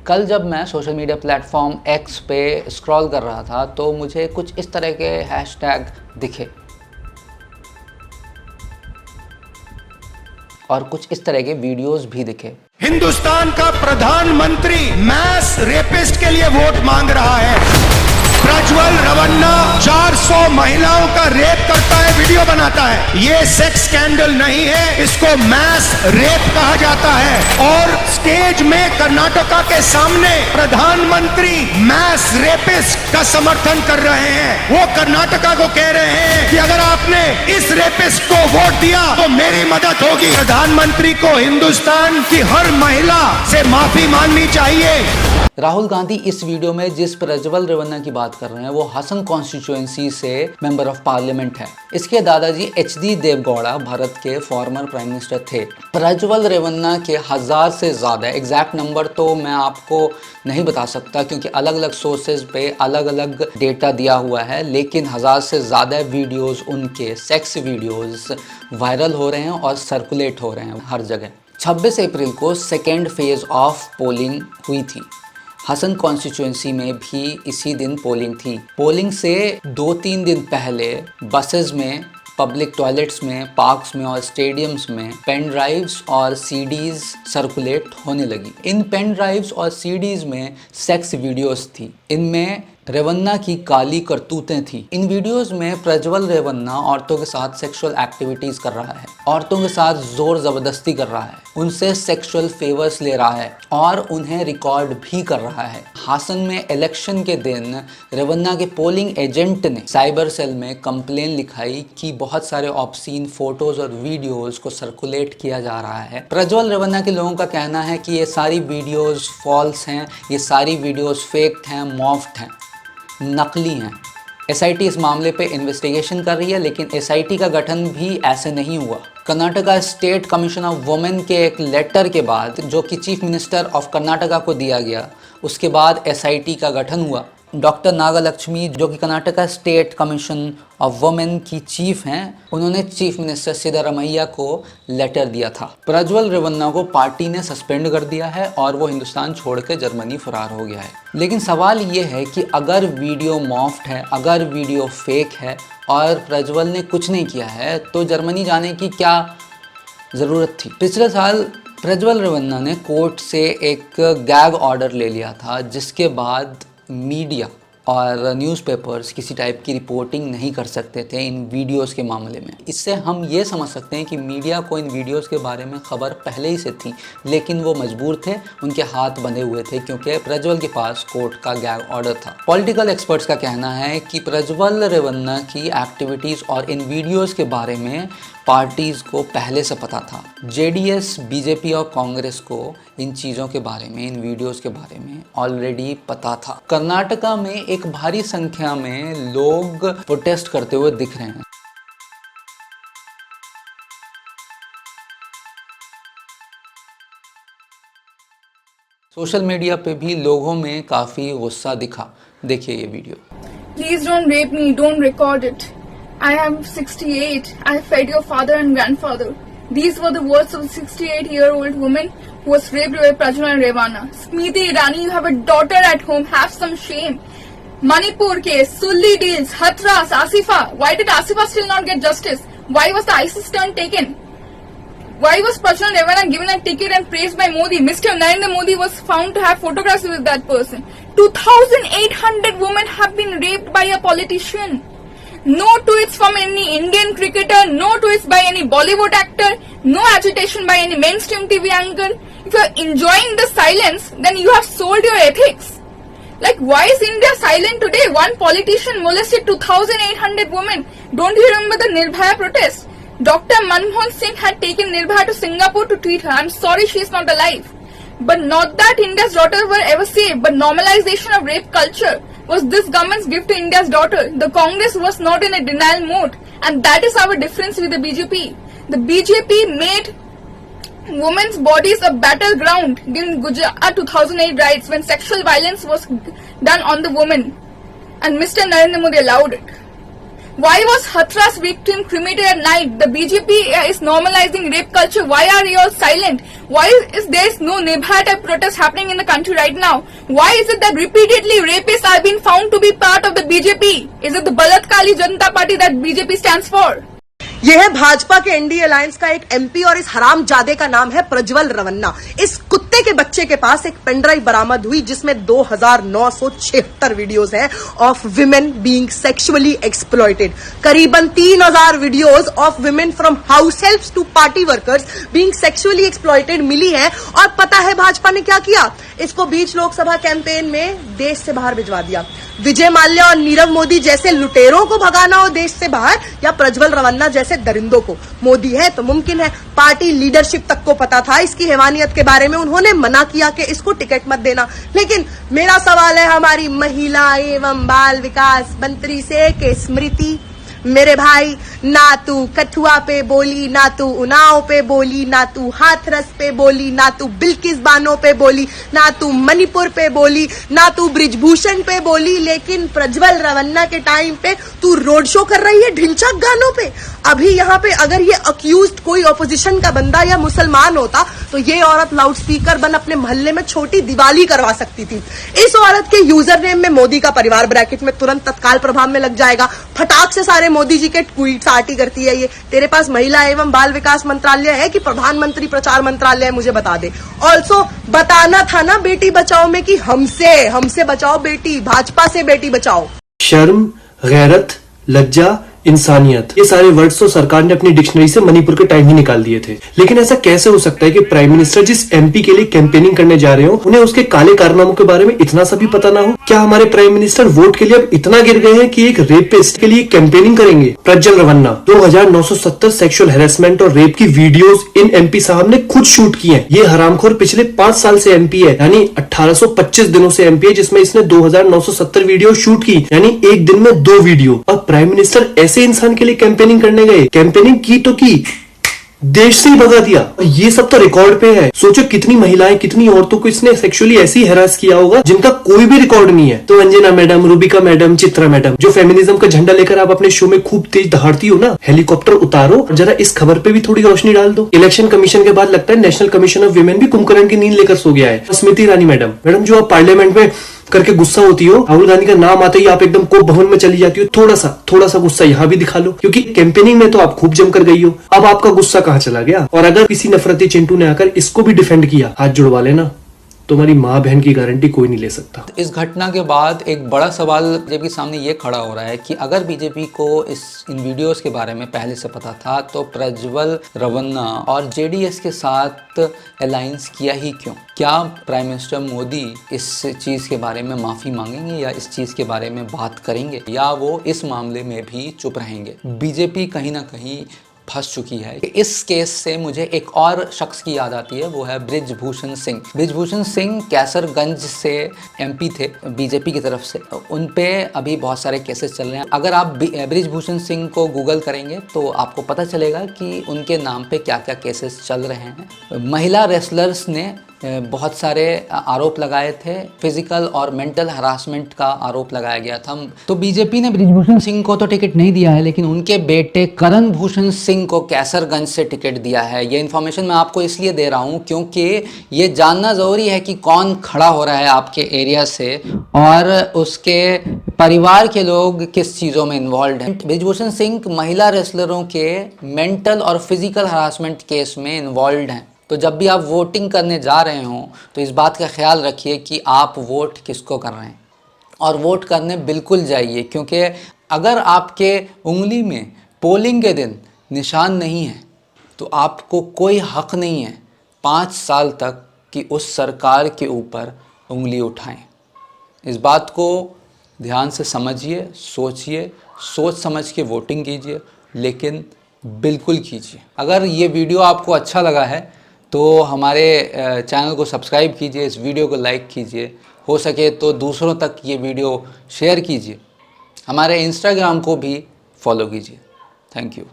कल जब मैं सोशल मीडिया प्लेटफॉर्म एक्स पे स्क्रॉल कर रहा था तो मुझे कुछ इस तरह के हैशटैग दिखे और कुछ इस तरह के वीडियोस भी दिखे। हिंदुस्तान का प्रधानमंत्री मैस रेपिस्ट के लिए वोट मांग रहा है। प्रज्वल रवन्ना 400 महिलाओं का रेप करता है, वीडियो बनाता है। ये सेक्स स्कैंडल नहीं है, इसको मैस रेप कहा जाता है। और स्टेज में कर्नाटका के सामने प्रधानमंत्री मैस रेपिस्ट का समर्थन कर रहे हैं। वो कर्नाटका को कह रहे हैं कि अगर आपने इस रेपिस्ट को वोट दिया तो मेरी मदद होगी। प्रधानमंत्री को हिंदुस्तान की हर महिला से माफी मांगनी चाहिए। राहुल गांधी इस वीडियो में जिस प्रज्वल रेवन्ना की बात कर रहे हैं वो हसन कॉन्स्टिट्यूएंसी से मेंबर ऑफ पार्लियामेंट है। इसके दादाजी एचडी देवगौड़ा भारत के फॉर्मर प्राइम मिनिस्टर थे। प्रज्वल रेवन्ना के 1000 से ज़्यादा, एग्जैक्ट नंबर तो मैं आपको नहीं बता सकता क्योंकि अलग अलग सोर्सेज पे अलग अलग डेटा दिया हुआ है, लेकिन 1000 से ज़्यादा वीडियोज़ उनके सेक्स वीडियोज़ वायरल हो रहे हैं और सर्कुलेट हो रहे हैं हर जगह। 26 अप्रैल को सेकेंड फेज ऑफ पोलिंग हुई थी। हसन कॉन्स्टिट्यूएंसी में भी इसी दिन पोलिंग थी। पोलिंग से 2-3 दिन पहले बसेस में, पब्लिक टॉयलेट्स में, पार्क्स में और स्टेडियम्स में पेन ड्राइव्स और सीडीज सर्कुलेट होने लगी। इन पेन ड्राइव्स और सीडीज में सेक्स वीडियोस थी। इनमें रेवन्ना की काली करतूतें थी। इन वीडियोस में प्रज्वल रेवन्ना औरतों के साथ सेक्सुअल एक्टिविटीज कर रहा है, औरतों के साथ जोर जबरदस्ती कर रहा है, उनसे सेक्सुअल फेवर्स ले रहा है और उन्हें रिकॉर्ड भी कर रहा है। हासन में इलेक्शन के दिन रेवन्ना के पोलिंग एजेंट ने साइबर सेल में कंप्लेन लिखाई कि बहुत सारे ऑब्सीन फोटोज और वीडियोज को सर्कुलेट किया जा रहा है। प्रज्वल रेवन्ना के लोगों का कहना है कि ये सारी वीडियोज फॉल्स हैं, ये सारी वीडियोज फेक हैं, मॉफ्ड हैं, नकली हैं। एसआईटी इस मामले पे इन्वेस्टिगेशन कर रही है, लेकिन एसआईटी का गठन भी ऐसे नहीं हुआ। Karnataka state commission of women के एक लेटर के बाद, जो कि चीफ मिनिस्टर ऑफ कर्नाटका को दिया गया, उसके बाद एसआईटी का गठन हुआ। डॉक्टर नागलक्ष्मी, जो कि Karnataka state commission of women की चीफ हैं, उन्होंने चीफ मिनिस्टर सिद्धारमैया को लेटर दिया था। प्रज्वल रेवन्ना को पार्टी ने सस्पेंड कर दिया है और वो हिंदुस्तान छोड़ के जर्मनी फरार हो गया है। लेकिन सवाल ये है कि अगर वीडियो मॉफ्ड है, अगर वीडियो फेक है और प्रज्वल ने कुछ नहीं किया है, तो जर्मनी जाने की क्या ज़रूरत थी? पिछले साल प्रज्वल रेवन्ना ने कोर्ट से एक गैग ऑर्डर ले लिया था, जिसके बाद मीडिया और न्यूज़पेपर्स किसी टाइप की रिपोर्टिंग नहीं कर सकते थे इन वीडियोस के मामले में। इससे हम ये समझ सकते हैं कि मीडिया को इन वीडियोस के बारे में खबर पहले ही से थी, लेकिन वो मजबूर थे, उनके हाथ बंधे हुए थे क्योंकि प्रज्वल के पास कोर्ट का गैग ऑर्डर था। पॉलिटिकल एक्सपर्ट्स का कहना है कि प्रज्वल रेवन्ना की एक्टिविटीज़ और इन वीडियोज़ के बारे में पार्टीज़ को पहले से पता था। जेडीएस, बीजेपी और कांग्रेस को इन चीज़ों के बारे में, इन वीडियोस के बारे में ऑलरेडी पता था। कर्नाटका में एक भारी संख्या में लोग प्रोटेस्ट करते हुए दिख रहे हैं। सोशल मीडिया पे भी लोगों में काफ़ी गुस्सा दिखा। देखिए ये video. Please don't rape me, don't record it. I am 68. I fed your father and grandfather. These were the words of a 68-year-old woman who was raped by Prajwal Revanna. Smriti Irani, you have a daughter at home. Have some shame. Manipur case, Sulli deals, Hathras, Asifa. Why did Asifa still not get justice? Why was the ISIS turn taken? Why was Prajwal Revanna given a ticket and praised by Modi? Mr. Narendra Modi was found to have photographs with that person. 2,800 women have been raped by a politician. No tweets from any Indian cricketer, no tweets by any Bollywood actor, no agitation by any mainstream TV anchor. If you are enjoying the silence, then you have sold your ethics. Like, why is India silent today? One politician molested 2,800 women. Don't you remember the Nirbhaya protest? Dr. Manmohan Singh had taken Nirbhaya to Singapore to treat her. I'm sorry she is not alive. But not that India's daughters were ever safe, but normalization of rape culture was this government's gift to India's daughter. The Congress was not in a denial mode, and that is our difference with the BJP. The BJP made women's bodies a battleground during Gujarat 2008 riots when sexual violence was done on the women, and Mr. Narendra Modi allowed it. Why was Hathras victim cremated at night? The BJP is normalizing rape culture. Why are you all silent? Why is there no Nibha type protest happening in the country right now? Why is it that repeatedly rapists are being found to be part of the BJP? Is it the Balatkali Janata Party that BJP stands for? यह है भाजपा के NDA alliance का एक MP और इस हरामजादे का नाम है प्रज्वल रवन्ना। इस कुत्ते के बच्चे के पास एक पेनड्राइव बरामद हुई जिसमें 2976 वीडियोस हैं of women being sexually exploited. करीबन 3000 videos of women from house helps to party workers being sexually exploited मिली है। और पता है भाजपा ने क्या किया? इसको बीच लोकसभा कैंपेन में देश से बाहर भिजवा दिया। विजय माल्या और नीरव मोदी जैसे लुटेरों को भगाना हो देश से बाहर, या प्रज्वल रवन्ना जैसे दरिंदों को? मोदी है तो मुमकिन है। पार्टी लीडरशिप तक को पता था इसकी हैवानियत के बारे में, उन्होंने मना किया कि इसको टिकट मत देना। लेकिन मेरा सवाल है हमारी महिला एवं बाल विकास मंत्री से कि स्मृति मेरे भाई, ना तू कठुआ पे बोली, ना तू उन्नाव पे बोली, ना तू हाथरस पे बोली, ना तू बिल्किस बानो पे बोली, ना तू मणिपुर पे बोली, ना तू ब्रिजभूषण पे बोली, लेकिन प्रज्वल रवन्ना के टाइम पे तू रोड शो कर रही है ढिंचक गानों पे। अभी यहाँ पे अगर ये अक्यूज्ड कोई ऑपोजिशन का बंदा या मुसलमान होता तो ये औरत लाउड स्पीकर बन अपने मोहल्ले में छोटी दिवाली करवा सकती थी। इस औरत के यूजर नेम में मोदी का परिवार ब्रैकेट में तुरंत तत्काल प्रभाव में लग जाएगा। फटाक से सारे मोदी जी के ट्वीट्स आर्टी करती है ये। तेरे पास महिला एवं बाल विकास मंत्रालय है कि प्रधानमंत्री प्रचार मंत्रालय है? मुझे बता दे। ऑल्सो बताना था ना बेटी बचाओ में कि हमसे बचाओ बेटी, भाजपा से बेटी बचाओ। शर्म, गैरत, लज्जा, इंसानियत, ये सारे वर्ड्स तो सरकार ने अपनी डिक्शनरी से मणिपुर के टाइम ही निकाल दिए थे। लेकिन ऐसा कैसे हो सकता है कि प्राइम मिनिस्टर जिस एमपी के लिए कैंपेनिंग करने जा रहे हो उन्हें उसके काले कारनामों के बारे में इतना सा भी पता ना हो? क्या हमारे प्राइम मिनिस्टर वोट के लिए अब इतना गिर गए हैं कि एक रेपिस्ट के लिए कैंपेनिंग करेंगे? प्रज्वल रवन्ना 2970 सेक्सुअल हैरेसमेंट और रेप की वीडियोस इन एमपी साहब ने खुद शूट की है। ये हरामखोर पिछले 5 साल से एमपी है, यानी 1825 दिनों से एमपी है, जिसमें इसने 2970 वीडियो शूट की, यानी एक दिन में 2 वीडियो। अब प्राइम मिनिस्टर ऐसे इंसान के लिए कैंपेनिंग करने गए, कैंपेनिंग की तो की, देश से ही भगा दिया। ये सब तो रिकॉर्ड पे है। सोचो कितनी महिलाएं, कितनी औरतों को इसने सेक्सुअली ऐसी हैरास किया होगा जिनका कोई भी रिकॉर्ड नहीं है। तो Anjana madam, Rubika madam, Chitra madam, जो फेमिनिज्म का झंडा लेकर आप अपने शो में खूब तेज दहाड़ती हो ना, हेलीकॉप्टर उतारो और जरा इस खबर पे भी थोड़ी रोशनी डाल दो। इलेक्शन कमीशन के बाद लगता है नेशनल कमीशन ऑफ विमेन भी कुंभकर्ण की नींद लेकर सो गया है। स्मृति ईरानी मैडम जो आप पार्लियामेंट में करके गुस्सा होती हो, राहुल गांधी का नाम आते ही आप एकदम कोप भवन में चली जाती हो। थोड़ा सा गुस्सा यहाँ भी दिखा लो, क्योंकि कैंपेनिंग में तो आप खूब जमकर गई हो। अब आपका गुस्सा कहाँ चला गया? और अगर किसी नफरती चिंटू ने आकर इसको भी डिफेंड किया, हाथ जुड़वा लेना, तुम्हारी माँ बहन की गारंटी कोई नहीं ले सकता। इस घटना के बाद एक बड़ा सवाल बीजेपी के सामने ये खड़ा हो रहा है कि अगर बीजेपी को इन वीडियोस के बारे में पहले से पता था तो प्रज्वल रवन्ना और जेडीएस के साथ अलायंस किया ही क्यों? क्या प्राइम मिनिस्टर मोदी इस चीज़ के बारे में माफ़ी मांगेंगे या इस चीज़ के बारे में बात करेंगे, या वो इस मामले में भी चुप रहेंगे? बीजेपी कहीं ना कहीं फंस चुकी है। इस केस से मुझे एक और शख्स की याद आती है, वो है ब्रिजभूषण सिंह। ब्रिजभूषण सिंह कैसरगंज से एमपी थे बीजेपी की तरफ से। उन पे अभी बहुत सारे केसेस चल रहे हैं। अगर आप ब्रिजभूषण सिंह को गूगल करेंगे तो आपको पता चलेगा कि उनके नाम पे क्या क्या केसेस चल रहे हैं। महिला रेसलर्स ने बहुत सारे आरोप लगाए थे, फिजिकल और मेंटल हरासमेंट का आरोप लगाया गया था। तो बीजेपी ने ब्रिजभूषण सिंह को तो टिकट नहीं दिया है, लेकिन उनके बेटे करण भूषण सिंह को कैसरगंज से टिकट दिया है। ये इन्फॉर्मेशन मैं आपको इसलिए दे रहा हूँ क्योंकि ये जानना ज़रूरी है कि कौन खड़ा हो रहा है आपके एरिया से और उसके परिवार के लोग किस चीज़ों में इन्वॉल्व हैं। ब्रिजभूषण सिंह महिला रेसलरों के मेंटल और फिजिकल हरासमेंट केस में इन्वॉल्व हैं। तो जब भी आप वोटिंग करने जा रहे हों तो इस बात का ख्याल रखिए कि आप वोट किसको कर रहे हैं, और वोट करने बिल्कुल जाइए, क्योंकि अगर आपके उंगली में पोलिंग के दिन निशान नहीं है तो आपको कोई हक नहीं है 5 साल तक कि उस सरकार के ऊपर उंगली उठाएं। इस बात को ध्यान से समझिए, सोचिए, सोच समझ के वोटिंग कीजिए, लेकिन बिल्कुल कीजिए। अगर ये वीडियो आपको अच्छा लगा है तो हमारे चैनल को सब्सक्राइब कीजिए, इस वीडियो को लाइक कीजिए, हो सके तो दूसरों तक ये वीडियो शेयर कीजिए, हमारे इंस्टाग्राम को भी फॉलो कीजिए। Thank you.